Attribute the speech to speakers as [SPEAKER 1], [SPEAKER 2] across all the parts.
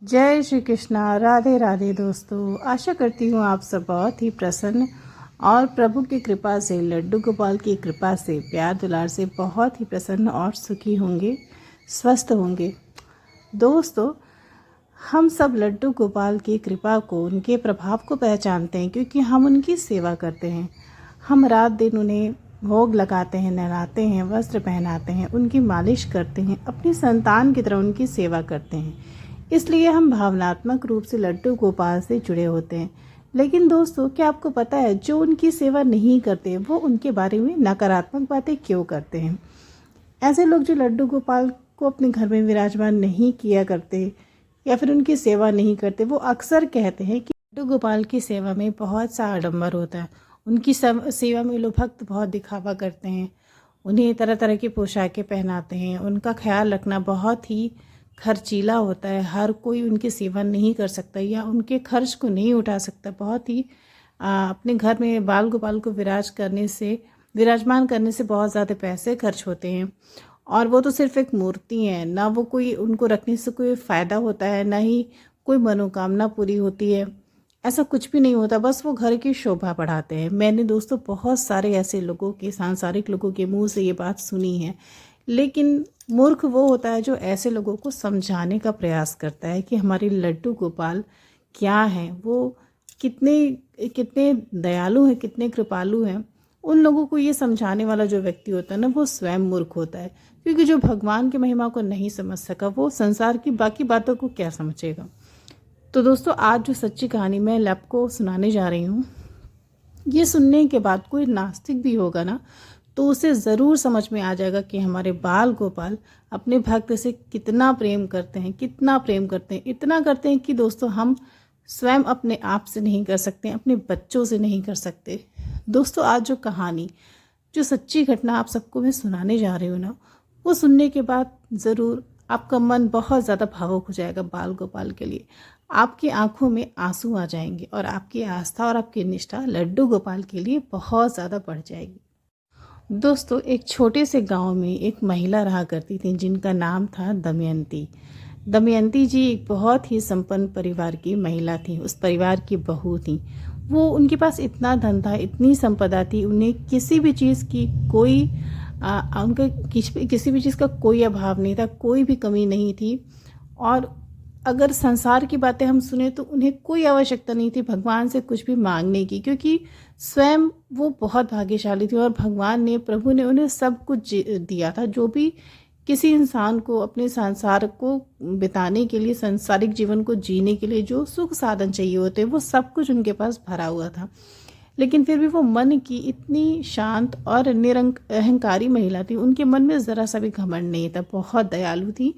[SPEAKER 1] जय श्री कृष्णा। राधे राधे दोस्तों, आशा करती हूँ आप सब बहुत ही प्रसन्न और प्रभु की कृपा से, लड्डू गोपाल की कृपा से, प्यार दुलार से बहुत ही प्रसन्न और सुखी होंगे, स्वस्थ होंगे। दोस्तों, हम सब लड्डू गोपाल की कृपा को, उनके प्रभाव को पहचानते हैं क्योंकि हम उनकी सेवा करते हैं। हम रात दिन उन्हें भोग लगाते हैं, नहलाते हैं, वस्त्र पहनाते हैं, उनकी मालिश करते हैं, अपनी संतान की तरह उनकी सेवा करते हैं। इसलिए हम भावनात्मक रूप से लड्डू गोपाल से जुड़े होते हैं। लेकिन दोस्तों, क्या आपको पता है जो उनकी सेवा नहीं करते वो उनके बारे में नकारात्मक बातें क्यों करते हैं? ऐसे लोग जो लड्डू गोपाल को अपने घर में विराजमान नहीं किया करते या फिर उनकी सेवा नहीं करते, वो अक्सर कहते हैं कि लड्डू गोपाल की सेवा में बहुत सा आडंबर होता है। उनकी सेवा में लोग भक्त बहुत दिखावा करते हैं, उन्हें तरह तरह की पोशाकें पहनाते हैं, उनका ख्याल रखना बहुत ही खर्चीला होता है। हर कोई उनकी सेवा नहीं कर सकता या उनके खर्च को नहीं उठा सकता। बहुत ही अपने घर में बाल गोपाल को विराजमान करने से बहुत ज़्यादा पैसे खर्च होते हैं। और वो तो सिर्फ एक मूर्ति है, ना वो कोई उनको रखने से कोई फ़ायदा होता है, ना ही कोई मनोकामना पूरी होती है। ऐसा कुछ भी नहीं होता, बस वो घर की शोभा बढ़ाते हैं। मैंने दोस्तों बहुत सारे ऐसे लोगों के, सांसारिक लोगों के मुंह से ये बात सुनी है। लेकिन मूर्ख वो होता है जो ऐसे लोगों को समझाने का प्रयास करता है कि हमारे लड्डू गोपाल क्या हैं, वो कितने कितने दयालु हैं, कितने कृपालु हैं। उन लोगों को ये समझाने वाला जो व्यक्ति होता है ना, वो स्वयं मूर्ख होता है। क्योंकि जो भगवान की महिमा को नहीं समझ सका, वो संसार की बाकी बातों को क्या समझेगा। तो दोस्तों, आज जो सच्ची कहानी मैं आपको सुनाने जा रही हूँ, ये सुनने के बाद कोई नास्तिक भी होगा ना, तो उसे ज़रूर समझ में आ जाएगा कि हमारे बाल गोपाल अपने भक्त से कितना प्रेम करते हैं, कितना प्रेम करते हैं। इतना करते हैं कि दोस्तों, हम स्वयं अपने आप से नहीं कर सकते, अपने बच्चों से नहीं कर सकते। दोस्तों, आज जो सच्ची घटना आप सबको मैं सुनाने जा रही हूँ ना, वो सुनने के बाद ज़रूर आपका मन बहुत ज़्यादा भावुक हो जाएगा बाल गोपाल के लिए। आपकी आंखों में आंसू आ जाएंगे और आपकी आस्था और आपकी निष्ठा लड्डू गोपाल के लिए बहुत ज़्यादा बढ़ जाएगी। दोस्तों, एक छोटे से गांव में एक महिला रहा करती थी जिनका नाम था दमयंती। दमयंती जी एक बहुत ही संपन्न परिवार की महिला थी, उस परिवार की बहू थी। वो, उनके पास इतना धन था, इतनी संपदा थी, उन्हें किसी भी चीज़ की कोई उनका किसी भी चीज़ का कोई अभाव नहीं था, कोई भी कमी नहीं थी। और अगर संसार की बातें हम सुने तो उन्हें कोई आवश्यकता नहीं थी भगवान से कुछ भी मांगने की, क्योंकि स्वयं वो बहुत भाग्यशाली थी और भगवान ने, प्रभु ने उन्हें सब कुछ दिया था। जो भी किसी इंसान को अपने संसार को बिताने के लिए, सांसारिक जीवन को जीने के लिए जो सुख साधन चाहिए होते, वो सब कुछ उनके पास भरा हुआ था। लेकिन फिर भी वो मन की इतनी शांत और अहंकारी महिला थी। उनके मन में ज़रा सा भी घमंड नहीं था, बहुत दयालु थी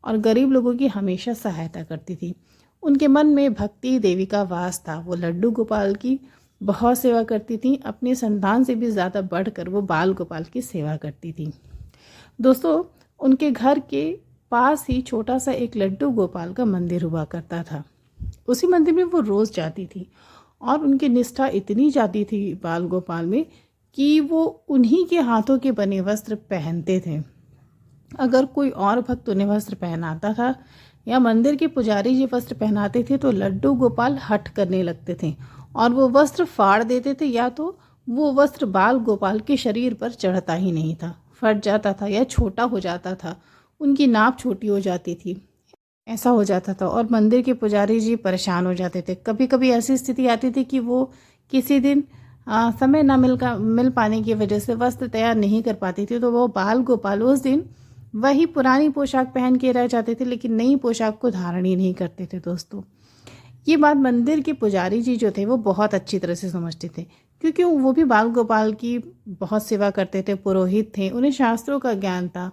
[SPEAKER 1] और गरीब लोगों की हमेशा सहायता करती थी। उनके मन में भक्ति देवी का वास था। वो लड्डू गोपाल की बहुत सेवा करती थी, अपनी संतान से भी ज़्यादा बढ़कर वो बाल गोपाल की सेवा करती थी। दोस्तों, उनके घर के पास ही छोटा सा एक लड्डू गोपाल का मंदिर हुआ करता था। उसी मंदिर में वो रोज़ जाती थी और उनकी निष्ठा इतनी ज़्यादा थी बाल गोपाल में कि वो उन्हीं के हाथों के बने वस्त्र पहनते थे। अगर कोई और भक्त उन्हें वस्त्र पहनाता था या मंदिर के पुजारी जी वस्त्र पहनाते थे तो लड्डू गोपाल हठ करने लगते थे और वो वस्त्र फाड़ देते थे, या तो वो वस्त्र बाल गोपाल के शरीर पर चढ़ता ही नहीं था, फट जाता था या छोटा हो जाता था, उनकी नाप छोटी हो जाती थी, ऐसा हो जाता था। और मंदिर के पुजारी जी परेशान हो जाते थे। कभी कभी ऐसी स्थिति आती थी कि वो किसी दिन समय ना मिल पाने की वजह से वस्त्र तैयार नहीं कर पाती थी, तो वो बाल गोपाल उस दिन वही पुरानी पोशाक पहन के रह जाते थे, लेकिन नई पोशाक को धारण ही नहीं करते थे। दोस्तों, ये बात मंदिर के पुजारी जी जो थे वो बहुत अच्छी तरह से समझते थे, क्योंकि वो भी बाल गोपाल की बहुत सेवा करते थे, पुरोहित थे, उन्हें शास्त्रों का ज्ञान था,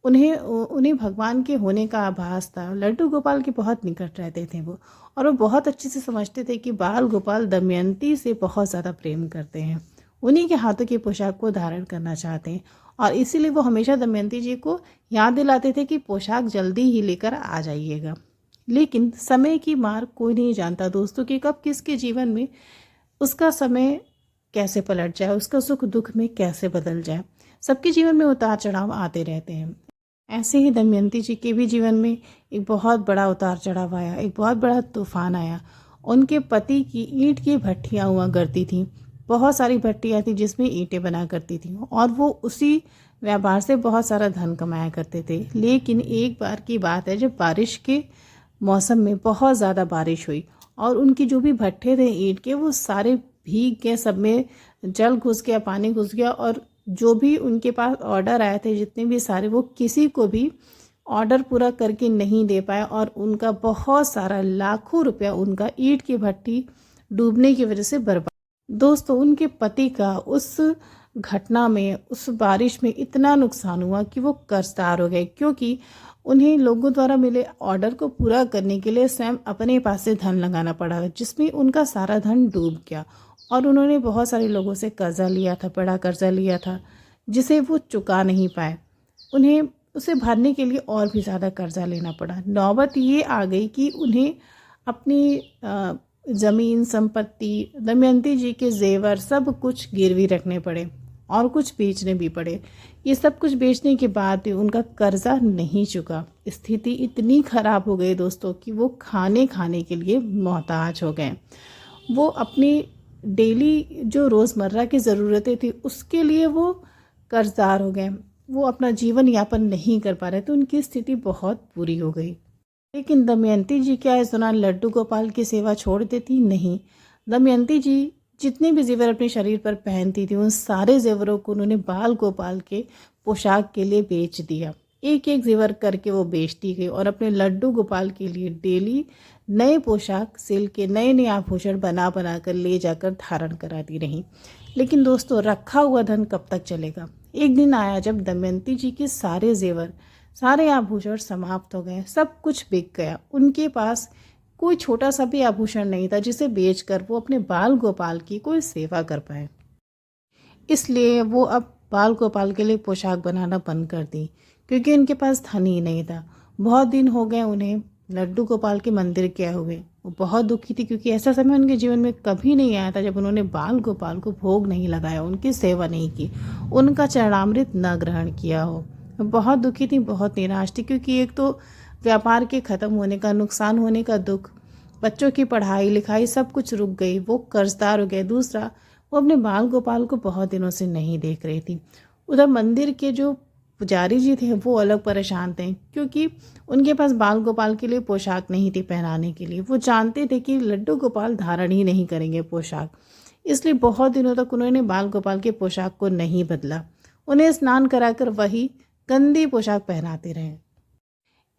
[SPEAKER 1] उन्हें भगवान के होने का आभास था। लड्डू गोपाल के बहुत निकट रहते थे वो, और वो बहुत अच्छे से समझते थे कि बाल गोपाल दमयंती से बहुत ज़्यादा प्रेम करते हैं, उन्हीं के हाथों की पोशाक को धारण करना चाहते हैं। और इसीलिए वो हमेशा दमयंती जी को याद दिलाते थे कि पोशाक जल्दी ही लेकर आ जाइएगा। लेकिन समय की मार कोई नहीं जानता दोस्तों, कि कब किसके जीवन में उसका समय कैसे पलट जाए, उसका सुख दुख में कैसे बदल जाए। सबके जीवन में उतार चढ़ाव आते रहते हैं। ऐसे ही दमयंती जी के भी जीवन में एक बहुत बड़ा उतार चढ़ाव आया, एक बहुत बड़ा तूफान आया। उनके पति की ईंट की भट्ठियाँ हुआ करती थीं, बहुत सारी भट्टियाँ थी जिसमें ईंटें बना करती थीं और वो उसी व्यापार से बहुत सारा धन कमाया करते थे। लेकिन एक बार की बात है, जब बारिश के मौसम में बहुत ज़्यादा बारिश हुई और उनकी जो भी भट्ठे थे ईंट के, वो सारे भीग गए, सब में जल घुस गया, पानी घुस गया और जो भी उनके पास ऑर्डर आए थे जितने भी सारे, वो किसी को भी ऑर्डर पूरा करके नहीं दे पाए और उनका बहुत सारा लाखों रुपया उनका ईंट की भट्टी डूबने की वजह से बर्बाद। दोस्तों, उनके पति का उस घटना में, उस बारिश में इतना नुकसान हुआ कि वो कर्जदार हो गए, क्योंकि उन्हें लोगों द्वारा मिले ऑर्डर को पूरा करने के लिए स्वयं अपने पास से धन लगाना पड़ा, जिसमें उनका सारा धन डूब गया और उन्होंने बहुत सारे लोगों से कर्जा लिया था, बड़ा कर्जा लिया था जिसे वो चुका नहीं पाए। उन्हें उसे भरने के लिए और भी ज़्यादा कर्जा लेना पड़ा। नौबत ये आ गई कि उन्हें अपनी ज़मीन संपत्ति, दमयंती जी के जेवर सब कुछ गिरवी रखने पड़े और कुछ बेचने भी पड़े। ये सब कुछ बेचने के बाद भी उनका कर्जा नहीं चुका। स्थिति इतनी ख़राब हो गई दोस्तों कि वो खाने के लिए मोहताज हो गए। वो अपनी डेली जो रोज़मर्रा की ज़रूरतें थी उसके लिए वो कर्जदार हो गए। वो अपना जीवन यापन नहीं कर पा रहे थे, उनकी स्थिति बहुत बुरी हो गई। लेकिन दमयंती जी क्या इस दौरान लड्डू गोपाल की सेवा छोड़ देती? नहीं। दमयंती जी जितने भी जेवर अपने शरीर पर पहनती थी, उन सारे जेवरों को उन्होंने बाल गोपाल के पोशाक के लिए बेच दिया। एक एक जेवर करके वो बेचती गई और अपने लड्डू गोपाल के लिए डेली नए पोशाक, सिल्क के नए नए आभूषण बना बना कर ले जाकर धारण कराती रहीं। लेकिन दोस्तों, रखा हुआ धन कब तक चलेगा? एक दिन आया जब दमयंती जी के सारे जेवर, सारे आभूषण समाप्त हो गए, सब कुछ बिक गया। उनके पास कोई छोटा सा भी आभूषण नहीं था जिसे बेचकर वो अपने बाल गोपाल की कोई सेवा कर पाए। इसलिए वो अब बाल गोपाल के लिए पोशाक बनाना बंद कर दी, क्योंकि उनके पास धन ही नहीं था। बहुत दिन हो गए उन्हें लड्डू गोपाल के मंदिर गए हुए। वो बहुत दुखी थी, क्योंकि ऐसा समय उनके जीवन में कभी नहीं आया था जब उन्होंने बाल गोपाल को भोग नहीं लगाया, उनकी सेवा नहीं की, उनका चरणामृत न ग्रहण किया हो। बहुत दुखी थी, बहुत निराश थी, क्योंकि एक तो व्यापार के ख़त्म होने का, नुकसान होने का दुख, बच्चों की पढ़ाई लिखाई सब कुछ रुक गई, वो कर्जदार हो गए। दूसरा, वो अपने बाल गोपाल को बहुत दिनों से नहीं देख रही थी। उधर मंदिर के जो पुजारी जी थे वो अलग परेशान थे, क्योंकि उनके पास बाल गोपाल के लिए पोशाक नहीं थी पहनाने के लिए। वो जानते थे कि लड्डू गोपाल धारण ही नहीं करेंगे पोशाक, इसलिए बहुत दिनों तक उन्होंने बाल गोपाल के पोशाक को नहीं बदला। उन्हें स्नान कराकर वही गंदी पोशाक पहनाते रहे।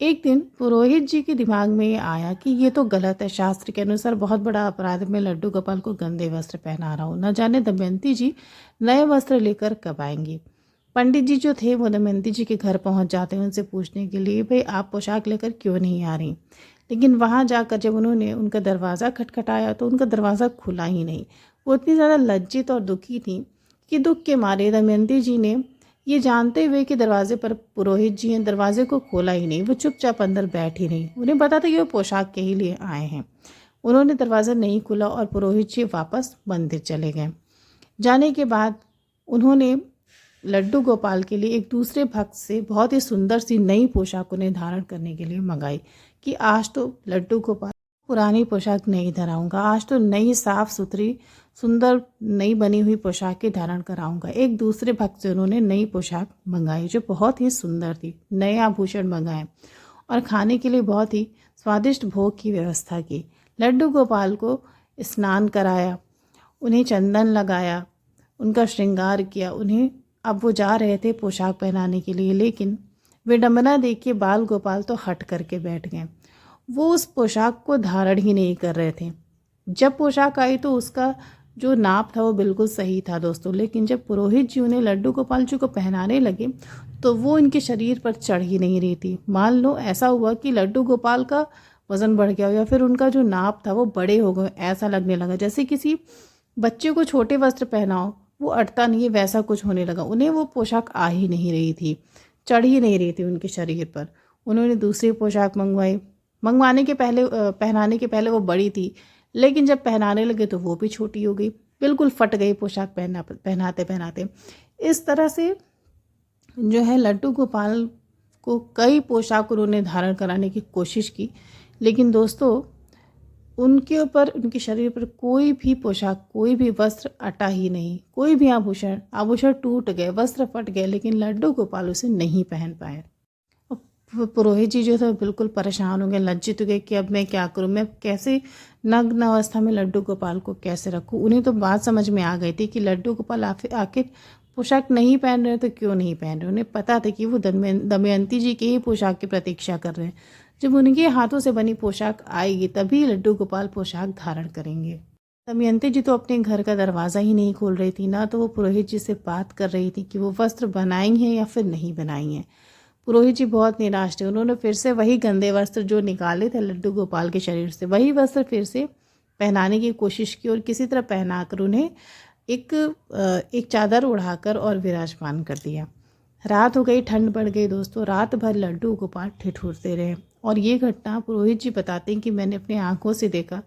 [SPEAKER 1] एक दिन पुरोहित जी के दिमाग में ये आया कि ये तो गलत है, शास्त्र के अनुसार बहुत बड़ा अपराध, में लड्डू गोपाल को गंदे वस्त्र पहना रहा हूँ। न जाने दमयंती जी नए वस्त्र लेकर कब आएंगी। पंडित जी जो थे वो दमयंती जी के घर पहुंच जाते हैं उनसे पूछने के लिए, भाई आप पोशाक लेकर क्यों नहीं आ रही। लेकिन वहां जाकर जब उन्होंने उनका दरवाज़ा खटखटाया तो उनका दरवाज़ा खुला ही नहीं। वो इतनी ज़्यादा लज्जित और दुखी थी कि दुख के मारे दमयंती जी ने, ये जानते हुए कि दरवाजे पर पुरोहित जी हैं, दरवाजे को खोला ही नहीं। वो चुपचाप अंदर बैठ ही नहीं। उन्हें पता था कि वो पोशाक के ही लिए आए हैं। उन्होंने दरवाज़ा नहीं खोला और पुरोहित जी वापस मंदिर चले गए। जाने के बाद उन्होंने लड्डू गोपाल के लिए एक दूसरे भक्त से बहुत ही सुंदर सी नई पोशाक उन्हें धारण करने के लिए मंगाई कि आज तो लड्डू गोपाल पुरानी पोशाक नहीं धराऊंगा, आज तो नई साफ सुथरी सुंदर नई बनी हुई पोशाक के धारण कराऊंगा। एक दूसरे भक्त से उन्होंने नई पोशाक मंगाई जो बहुत ही सुंदर थी, नए आभूषण मंगाए और खाने के लिए बहुत ही स्वादिष्ट भोग की व्यवस्था की। लड्डू गोपाल को स्नान कराया, उन्हें चंदन लगाया, उनका श्रृंगार किया। उन्हें अब वो जा रहे थे पोशाक पहनाने के लिए, लेकिन विडंबना देख के बाल गोपाल तो हट करके बैठ गए। वो उस पोशाक को धारण ही नहीं कर रहे थे। जब पोशाक आई तो उसका जो नाप था वो बिल्कुल सही था दोस्तों, लेकिन जब पुरोहित जी उन्हें लड्डू गोपाल जी को पहनाने लगे तो वो इनके शरीर पर चढ़ ही नहीं रही थी। मान लो ऐसा हुआ कि लड्डू गोपाल का वज़न बढ़ गया या फिर उनका जो नाप था वो बड़े हो गए, ऐसा लगने लगा। जैसे किसी बच्चे को छोटे वस्त्र पहनाओ, वो अटता नहीं है, वैसा कुछ होने लगा। उन्हें वो पोशाक आ ही नहीं रही थी, चढ़ ही नहीं रही थी उनके शरीर पर। उन्होंने दूसरी पोशाक मंगवाई। मंगवाने के पहले, पहनाने के पहले वो बड़ी थी, लेकिन जब पहनाने लगे तो वो भी छोटी हो गई, बिल्कुल फट गई पोशाक पहनाते पहनाते। इस तरह से जो है लड्डू गोपाल को कई पोशाक उन्होंने धारण कराने की कोशिश की, लेकिन दोस्तों उनके ऊपर, उनके शरीर पर कोई भी पोशाक, कोई भी वस्त्र अटा ही नहीं, कोई भी आभूषण टूट गए, वस्त्र फट गए, लेकिन लड्डू गोपाल उसे नहीं पहन पाए। पुरोहित जी जो थे बिल्कुल परेशान हो गए, लज्जित हो गए कि अब मैं क्या करूं, मैं कैसे नग्न अवस्था में लड्डू गोपाल को कैसे रखूं। उन्हें तो बात समझ में आ गई थी कि लड्डू गोपाल आखिर पोशाक नहीं पहन रहे तो क्यों नहीं पहन रहे। उन्हें पता था कि वो दमयंती जी की ही पोशाक की प्रतीक्षा कर रहे हैं। जब उनके हाथों से बनी पोशाक आएगी तभी लड्डू गोपाल पोशाक धारण करेंगे। दमयंती जी तो अपने घर का दरवाज़ा ही नहीं खोल रही थी, ना तो वो पुरोहित जी से बात कर रही थी कि वो वस्त्र बनाई हैं या फिर नहीं बनाई हैं। पुरोहित जी बहुत निराश थे। उन्होंने फिर से वही गंदे वस्त्र जो निकाले थे लड्डू गोपाल के शरीर से, वही वस्त्र फिर से पहनाने की कोशिश की और किसी तरह पहनाकर उन्हें एक चादर उड़ाकर और विराजमान कर दिया। रात हो गई, ठंड बढ़ गई दोस्तों। रात भर लड्डू गोपाल ठिठुरते रहे और ये घटना पुरोहित जी बताते हैं कि मैंने अपनी आंखों से देखा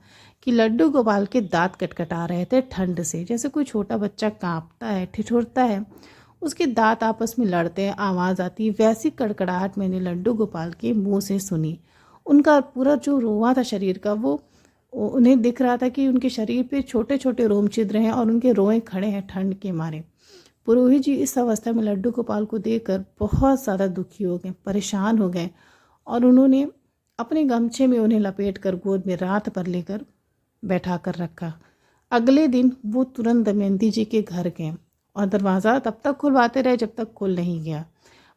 [SPEAKER 1] कि लड्डू गोपाल के दांत कटकटा रहे थे ठंड से, जैसे कोई छोटा बच्चा कांपता है, ठिठुरता है, उसके दांत आपस में लड़ते हैं, आवाज़ आती, वैसी कड़कड़ाहट मैंने लड्डू गोपाल के मुंह से सुनी। उनका पूरा जो रोआ था शरीर का, वो उन्हें दिख रहा था कि उनके शरीर पे छोटे छोटे रोम छिद्र हैं और उनके रोए खड़े हैं ठंड के मारे। पुरोहित जी इस अवस्था में लड्डू गोपाल को देखकर बहुत ज़्यादा दुखी हो गए, परेशान हो गए और उन्होंने अपने गमछे में उन्हें लपेट कर गोद में रात पर लेकर बैठा कर रखा। अगले दिन वो तुरंत दमयंती जी के घर गए और दरवाज़ा तब तक खुलवाते रहे जब तक खुल नहीं गया।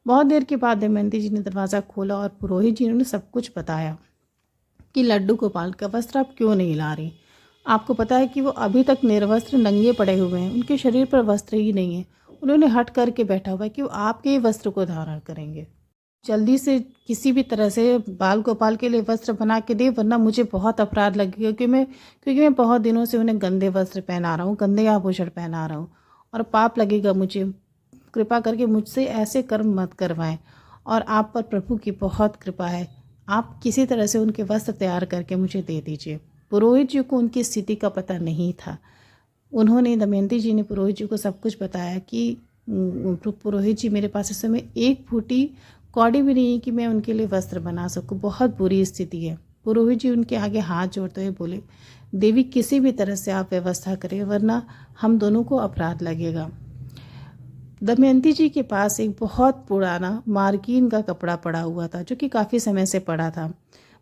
[SPEAKER 1] बहुत देर के बाद दमयंती जी ने दरवाज़ा खोला और पुरोहित जी ने उन्हें सब कुछ बताया कि लड्डू गोपाल का वस्त्र आप क्यों नहीं ला रही। आपको पता है कि वो अभी तक निर्वस्त्र नंगे पड़े हुए हैं, उनके शरीर पर वस्त्र ही नहीं है। उन्होंने हट करके बैठा हुआ है कि वो आपके ही वस्त्र को धारण करेंगे। जल्दी से किसी भी तरह से बाल गोपाल के लिए वस्त्र बना के दे, वरना मुझे बहुत अपराध लगेगा क्योंकि मैं बहुत दिनों से उन्हें गंदे वस्त्र पहना रहा हूँ, गंदे आभूषण पहना रहा हूँ और पाप लगेगा मुझे। कृपा करके मुझसे ऐसे कर्म मत करवाएं और आप पर प्रभु की बहुत कृपा है, आप किसी तरह से उनके वस्त्र तैयार करके मुझे दे दीजिए। पुरोहित जी को उनकी स्थिति का पता नहीं था। उन्होंने, दमयंती जी ने पुरोहित जी को सब कुछ बताया कि पुरोहित जी, मेरे पास इस समय एक फूटी कौड़ी भी नहीं है कि मैं उनके लिए वस्त्र बना सकूं, बहुत बुरी स्थिति है। पुरोहित जी उनके आगे हाथ जोड़ते हुए बोले, देवी किसी भी तरह से आप व्यवस्था करें, वरना हम दोनों को अपराध लगेगा। दमयंती जी के पास एक बहुत पुराना मार्किन का कपड़ा पड़ा हुआ था, जो कि काफ़ी समय से पड़ा था।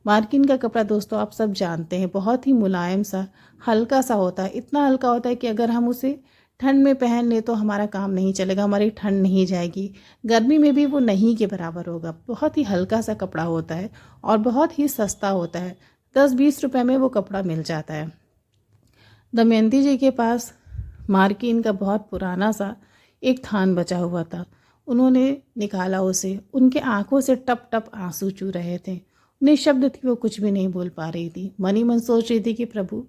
[SPEAKER 1] मार्किन का कपड़ा दोस्तों आप सब जानते हैं, बहुत ही मुलायम सा, हल्का सा होता है। इतना हल्का होता है कि अगर हम उसे ठंड में पहन ले तो हमारा काम नहीं चलेगा, हमारी ठंड नहीं जाएगी, गर्मी में भी वो नहीं के बराबर होगा। बहुत ही हल्का सा कपड़ा होता है और बहुत ही सस्ता होता है, 10-20 रुपए में वो कपड़ा मिल जाता है। दमयंती जी के पास मार्किन का बहुत पुराना सा एक थान बचा हुआ था। उन्होंने निकाला उसे, उनके आंखों से टप टप आंसू चू रहे थे। निःशब्द थी, वो कुछ भी नहीं बोल पा रही थी। मन ही मन सोच रही थी कि प्रभु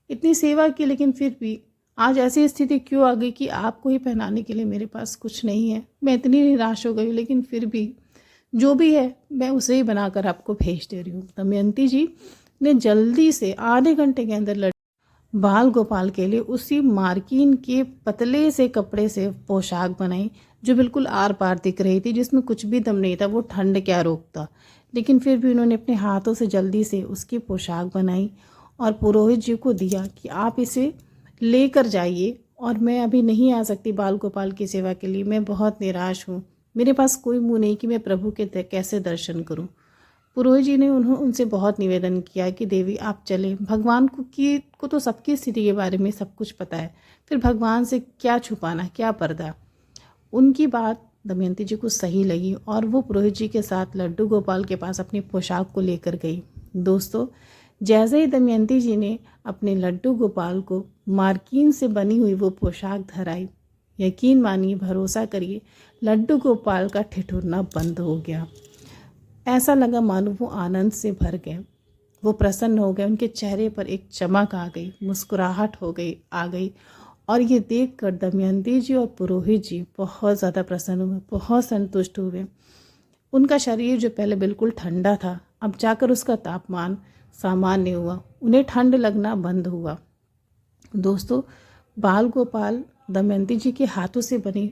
[SPEAKER 1] इतनी सेवा की, लेकिन फिर भी आज ऐसी स्थिति क्यों आ गई कि आपको ही पहनाने के लिए मेरे पास कुछ नहीं है। मैं इतनी निराश हो गई, लेकिन फिर भी जो भी है मैं उसे ही बनाकर आपको भेज दे रही हूँ। दमयंती जी ने जल्दी से आधे घंटे के अंदर बाल गोपाल के लिए उसी मार्किन के पतले से कपड़े से पोशाक बनाई, जो बिल्कुल आर पार दिख रही थी, जिसमें कुछ भी दम नहीं था, वो ठंड क्या रोकता। लेकिन फिर भी उन्होंने अपने हाथों से जल्दी से उसकी पोशाक बनाई और पुरोहित जी को दिया कि आप इसे लेकर जाइए, और मैं अभी नहीं आ सकती बाल गोपाल की सेवा के लिए, मैं बहुत निराश हूँ, मेरे पास कोई मुँह नहीं कि मैं प्रभु के कैसे दर्शन करूँ। पुरोहित जी ने उनसे बहुत निवेदन किया कि देवी आप चलें, भगवान को तो सबकी स्थिति के बारे में सब कुछ पता है, फिर भगवान से क्या छुपाना, क्या पर्दा। उनकी बात दमयंती जी को सही लगी और वो पुरोहित जी के साथ लड्डू गोपाल के पास अपनी पोशाक को लेकर गई। दोस्तों, जैसे ही दमयंती जी ने अपने लड्डू गोपाल को मार्किन से बनी हुई वो पोशाक धराई, यकीन मानिए, भरोसा करिए, लड्डू गोपाल का ठिठुरना बंद हो गया। ऐसा लगा मानो वो आनंद से भर गए, वो प्रसन्न हो गए, उनके चेहरे पर एक चमक आ गई, मुस्कुराहट आ गई। और ये देखकर दमयंती जी और पुरोहित जी बहुत ज़्यादा प्रसन्न हुए, बहुत संतुष्ट हुए। उनका शरीर जो पहले बिल्कुल ठंडा था, अब जाकर उसका तापमान सामान्य हुआ, उन्हें ठंड लगना बंद हुआ। दोस्तों, बाल गोपाल दमयंती जी के हाथों से बनी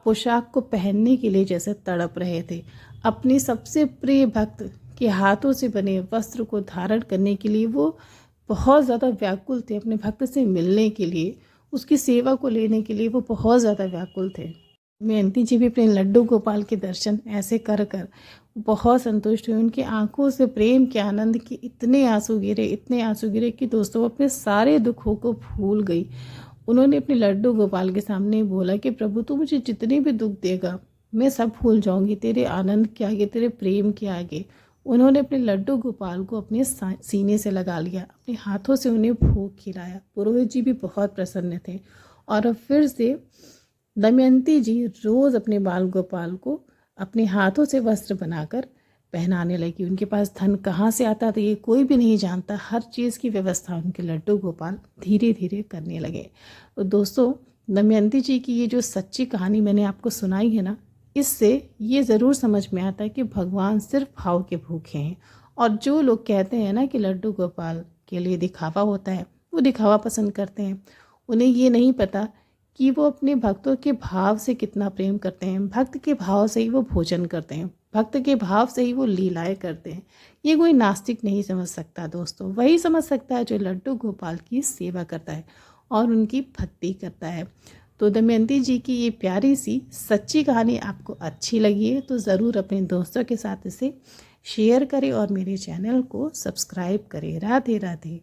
[SPEAKER 1] पोशाक को पहनने के लिए जैसे तड़प रहे थे। अपने सबसे प्रिय भक्त के हाथों से बने वस्त्र को धारण करने के लिए वो बहुत ज़्यादा व्याकुल थे। अपने भक्त से मिलने के लिए, उसकी सेवा को लेने के लिए वो बहुत ज़्यादा व्याकुल थे। दमयंती जी भी अपने लड्डू गोपाल के दर्शन ऐसे कर कर बहुत संतुष्ट हुए। उनकी आंखों से प्रेम के आनंद के इतने आंसू गिरे कि दोस्तों वो अपने सारे दुखों को भूल गई। उन्होंने अपने लड्डू गोपाल के सामने बोला कि प्रभु तू मुझे जितने भी दुख देगा मैं सब भूल जाऊंगी तेरे आनंद के आगे, तेरे प्रेम के आगे। उन्होंने अपने लड्डू गोपाल को अपने सीने से लगा लिया, अपने हाथों से उन्हें भोग खिलाया। पुरोहित जी भी बहुत प्रसन्न थे और अब फिर से दमयंती जी रोज़ अपने बाल गोपाल को अपने हाथों से वस्त्र बनाकर पहनाने लगी। उनके पास धन कहाँ से आता था ये कोई भी नहीं जानता। हर चीज़ की व्यवस्था उनके लड्डू गोपाल धीरे धीरे करने लगे। तो दोस्तों, दमयंती जी की ये जो सच्ची कहानी मैंने आपको सुनाई है ना, इससे ये ज़रूर समझ में आता है कि भगवान सिर्फ भाव के भूखे हैं। और जो लोग कहते हैं ना कि लड्डू गोपाल के लिए दिखावा होता है, वो दिखावा पसंद करते हैं। उन्हें ये नहीं पता कि वो अपने भक्तों के भाव से कितना प्रेम करते हैं। भक्त के भाव से ही वो भोजन करते हैं, भक्त के भाव से ही वो लीलाएं करते हैं। ये कोई नास्तिक नहीं समझ सकता दोस्तों, वही समझ सकता है जो लड्डू गोपाल की सेवा करता है और उनकी भक्ति करता है। तो दमयंती जी की ये प्यारी सी सच्ची कहानी आपको अच्छी लगी है तो ज़रूर अपने दोस्तों के साथ इसे शेयर करें और मेरे चैनल को सब्सक्राइब करें। राधे राधे।